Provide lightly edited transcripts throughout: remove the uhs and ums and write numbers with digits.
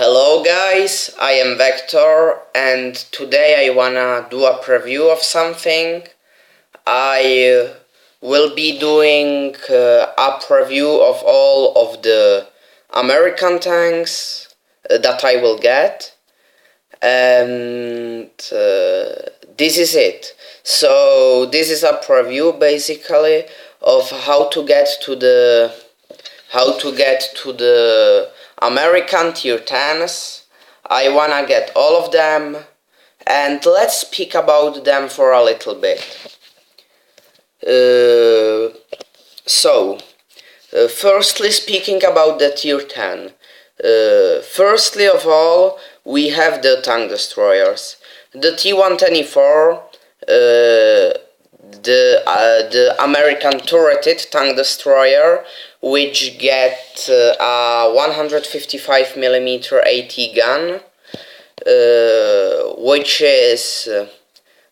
Hello guys, I am Vector and today I wanna do a preview of something. I will be doing a preview of all of the American tanks that I will get, and this is it. So this is a preview basically of how to get to the American tier 10s. I wanna get all of them, and let's speak about them for a little bit. Firstly, speaking about the tier 10. Firstly of all, we have the tank destroyers. The T110E4, the American turreted tank destroyer, which gets a 155mm AT gun, which is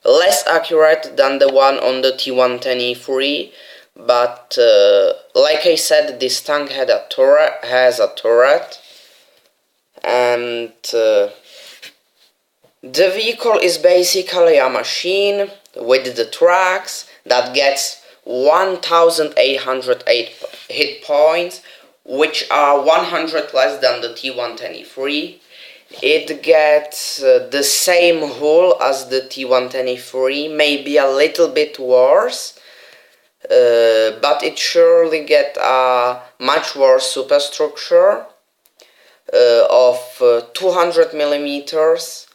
less accurate than the one on the T110E3, but like I said, this tank has a turret, and the vehicle is basically a machine with the tracks that gets 1808 hit points, which are 100 less than the T110E3. It gets the same hull as the T110E3, maybe a little bit worse, but it surely gets a much worse superstructure of 200 millimeters,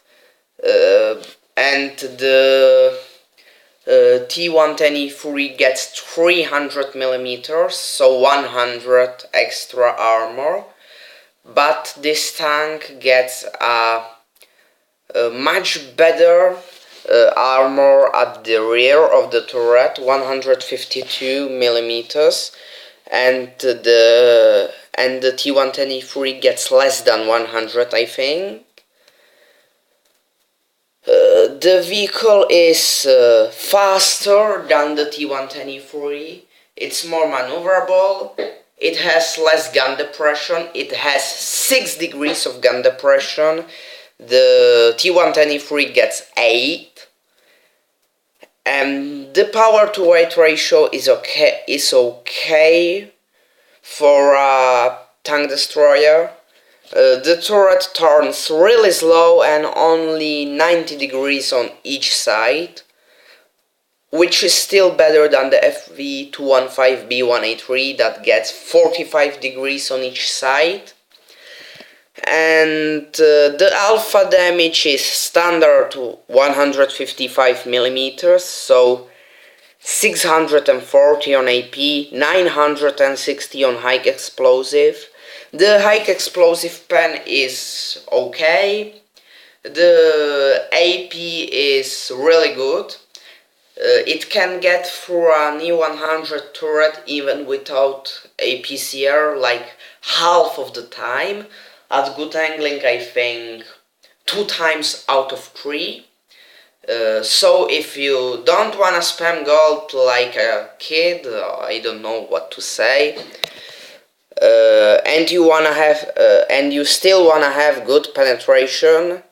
and the T110E3 gets 300 millimeters, so 100 extra armor. But this tank gets a much better armor at the rear of the turret, 152 millimeters, and the T110E3 gets less than 100, I think. The vehicle is faster than the T110E3. It's more maneuverable. It has less gun depression. It has 6 degrees of gun depression. The T110E3 gets 8. And the power to weight ratio is okay for a tank destroyer. The turret turns really slow and only 90 degrees on each side, which is still better than the FV215B183 that gets 45 degrees on each side. And the alpha damage is standard 155 millimeters, so 640 on AP, 960 on high explosive. The high explosive pen is okay. The AP is really good. It can get through an E100 turret even without APCR, like half of the time. At good angling, I think 2 times out of 3. So if you don't wanna spam gold like a kid, I don't know what to say, and you still wanna have good penetration,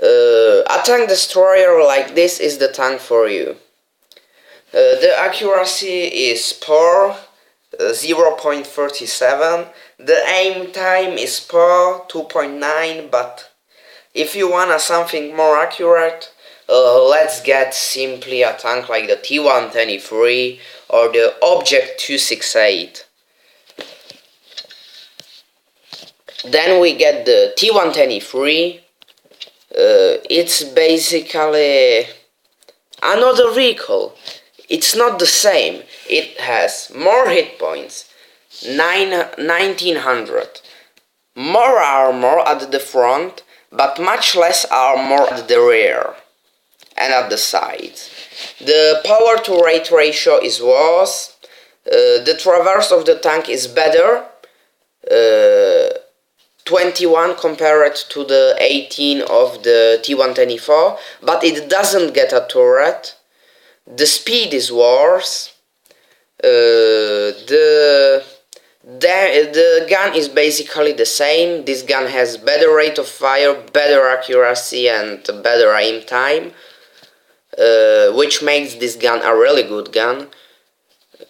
a tank destroyer like this is the tank for you. The accuracy is poor, 0.37. The aim time is poor, 2.9. But if you want something more accurate, let's get simply a tank like the T110E3 or the Object 268. Then we get the T110E3. It's basically another vehicle. It's not the same. It has more hit points, 1900, more armor at the front, but much less armor at the rear and at the sides. The power to weight ratio is worse. The traverse of the tank is better, 21 compared to the 18 of the T110E4, but it doesn't get a turret. The speed is worse. The The gun is basically the same. This gun has better rate of fire, better accuracy and better aim time, which makes this gun a really good gun.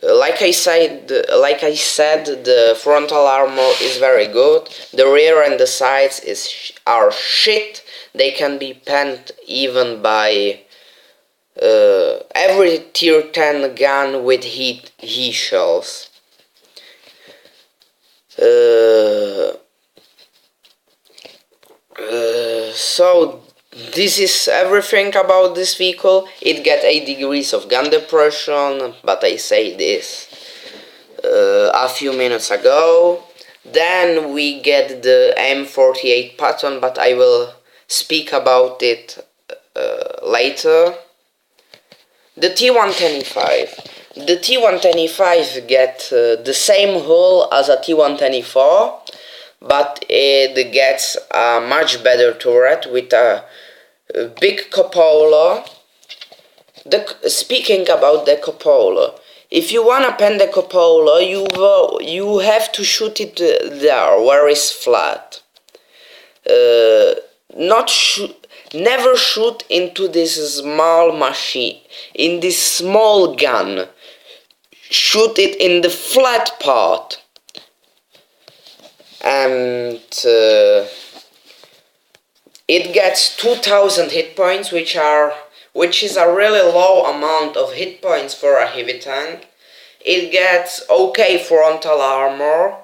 Like I said, the frontal armor is very good. The rear and the sides are shit. They can be penned even by every tier 10 gun with he shells. So this is everything about this vehicle. It gets 8 degrees of gun depression, but I say this a few minutes ago. Then we get the M48 patton, but I will speak about it later. The T110E5. The T110E5 gets the same hull as a T110E4, but it gets a much better turret with a big cupola. Speaking about the cupola, if you wanna pen the cupola, you have to shoot it there where it's flat. Never shoot into this small machine, in this small gun. Shoot it in the flat part. And it gets 2000 hit points, which is a really low amount of hit points for a heavy tank. It gets okay frontal armor.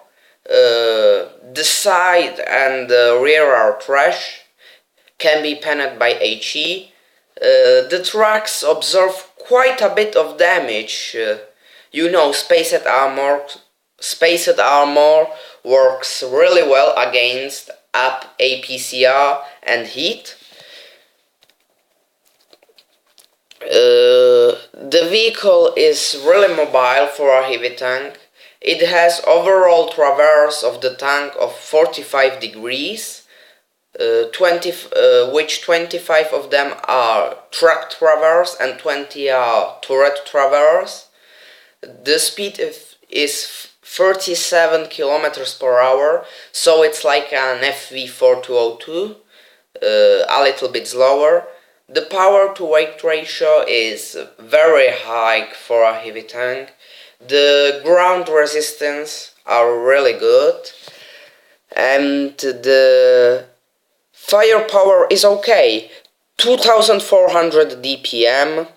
The side and the rear are trash. Can be penned by HE. The tracks absorb quite a bit of damage. Spaced armor works really well against up APCR and heat. The vehicle is really mobile for a heavy tank. It has overall traverse of the tank of 45 degrees, which 25 of them are track traverse and 20 are turret traverse. The speed is 37 kilometers per hour, so it's like an FV4202, a little bit slower. The power to weight ratio is very high for a heavy tank. The ground resistance are really good, and the firepower is okay. 2400 DPM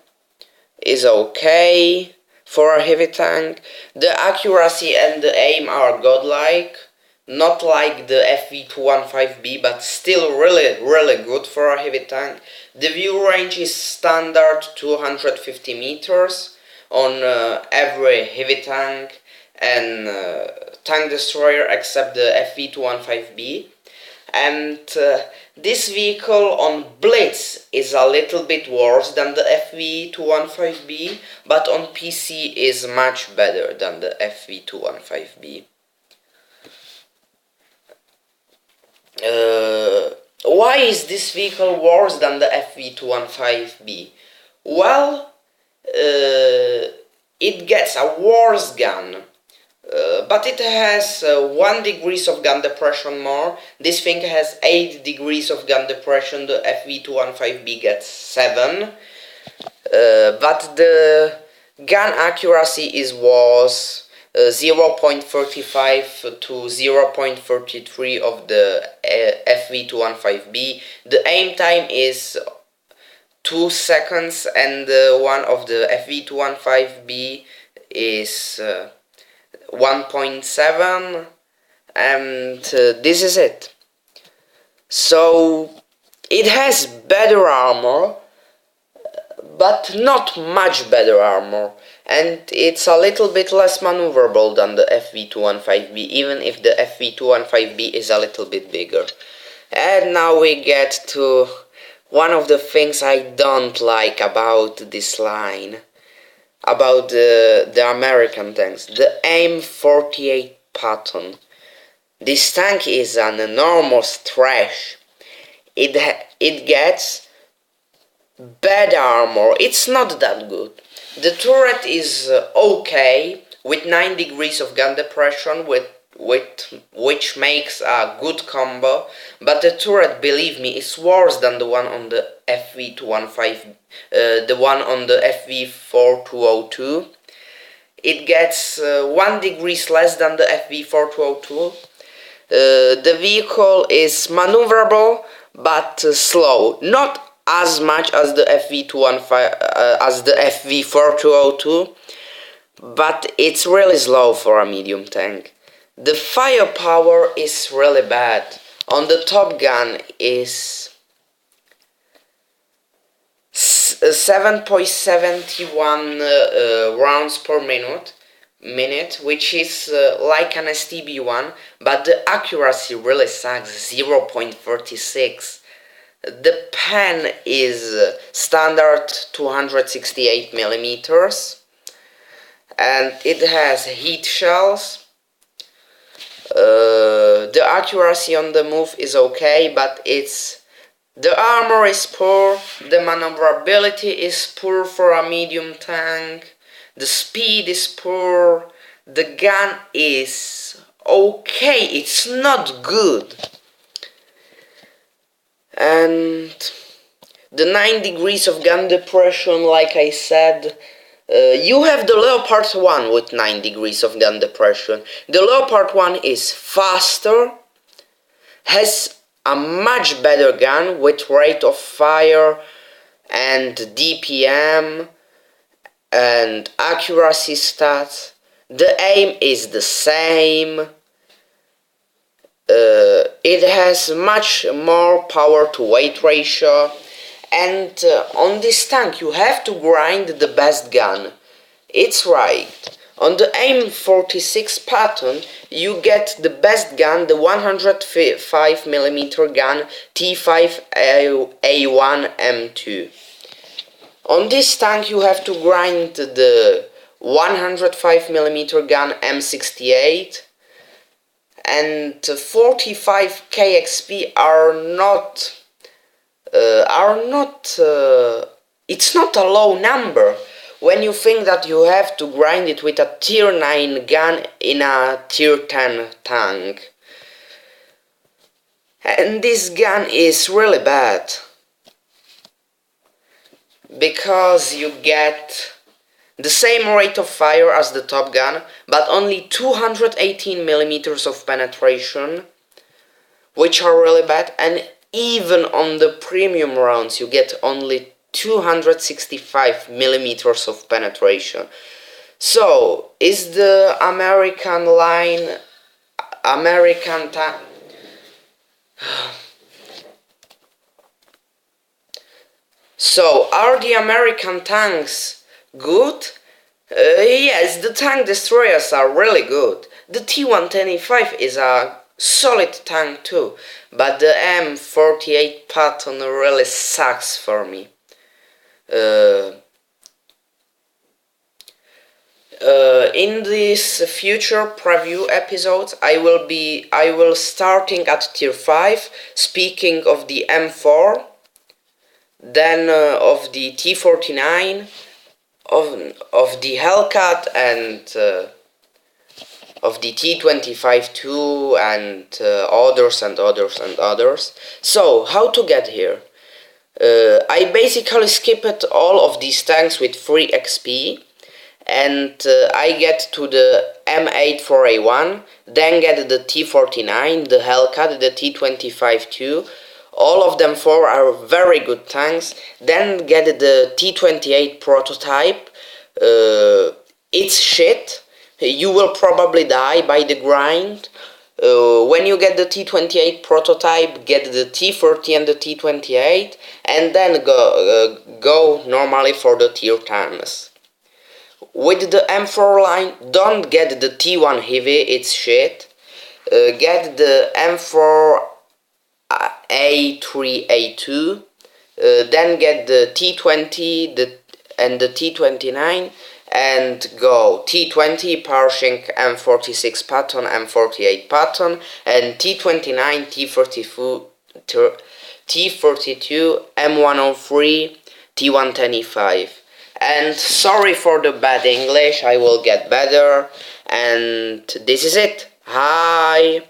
is okay for a heavy tank. The accuracy and the aim are godlike, not like the FV215B, but still really good for a heavy tank. The view range is standard 250 meters on every heavy tank and tank destroyer except the FV215B. And this vehicle on Blitz is a little bit worse than the FV215B, but on PC is much better than the FV215B. Why is this vehicle worse than the FV215B? Well, it gets a worse gun. But it has 1 degrees of gun depression more. This thing has 8 degrees of gun depression. The FV215B gets 7. But the gun accuracy is worse. 0.35 to 0.33 of the FV215B. The aim time is 2 seconds, and one of the FV215B is 1.7, and this is it. So it has better armor, but not much better armor, and it's a little bit less maneuverable than the FV215B, even if the FV215B is a little bit bigger. And now we get to one of the things I don't like about this line, about the American tanks, the M48 Patton. This tank is an enormous trash. It gets bad armor. It's not that good. The turret is okay, with 9 degrees of gun depression, which makes a good combo, but the turret, believe me, is worse than the one on the FV215, the one on the FV4202. It gets 1 degrees less than the FV4202. The vehicle is maneuverable but slow, not as much as the FV4202, but it's really slow for a medium tank. The firepower is really bad. On the Top Gun is 7.71 rounds per minute, which is like an STB1, but the accuracy really sucks, 0.36. The pen is standard 268 millimeters, and it has heat shells. The accuracy on the move is okay, but the armor is poor, the maneuverability is poor for a medium tank, the speed is poor, the gun is okay, it's not good. And the 9 degrees of gun depression, like I said, you have the Leopard 1 with 9 degrees of gun depression. The Leopard 1 is faster, has a much better gun with rate of fire and DPM and accuracy stats. The aim is the same. It has much more power to weight ratio, and on this tank you have to grind the best gun. It's right. On the M46 patton you get the best gun, the 105mm gun T5A1 M2. On this tank you have to grind the 105mm gun M68, and 45 KXP it's not a low number when you think that you have to grind it with a tier 9 gun in a tier 10 tank. And this gun is really bad, because you get the same rate of fire as the Top Gun, but only 218mm of penetration, which are really bad, and even on the premium rounds you get only 265mm of penetration. So, is the American line, So, are the American tanks good? Yes, the tank destroyers are really good. The T110E5 is a solid tank too, but the M48 patton really sucks for me. In this future preview episodes, I will starting at tier 5, speaking of the M4, then of the T49, of the hellcat, and of the T25 and others. So, how to get here? I basically skipped all of these tanks with free XP, and I get to the M84A1, then get the T49, the hellcat, the T25 all of them 4 are very good tanks. Then get the T28 prototype. It's shit. You will probably die by the grind. When you get the T28 prototype, get the T30 and the T28, and then go normally for the tier 10s. With the M4 line, don't get the T1 heavy, it's shit. Get the M4 A3, A2, then get the T20 and the T29, and go T20 pershing M46 patton, M48 patton, and T29 T32 M103 T110E5, And sorry for the bad English, I will get better. And this is it. Hi!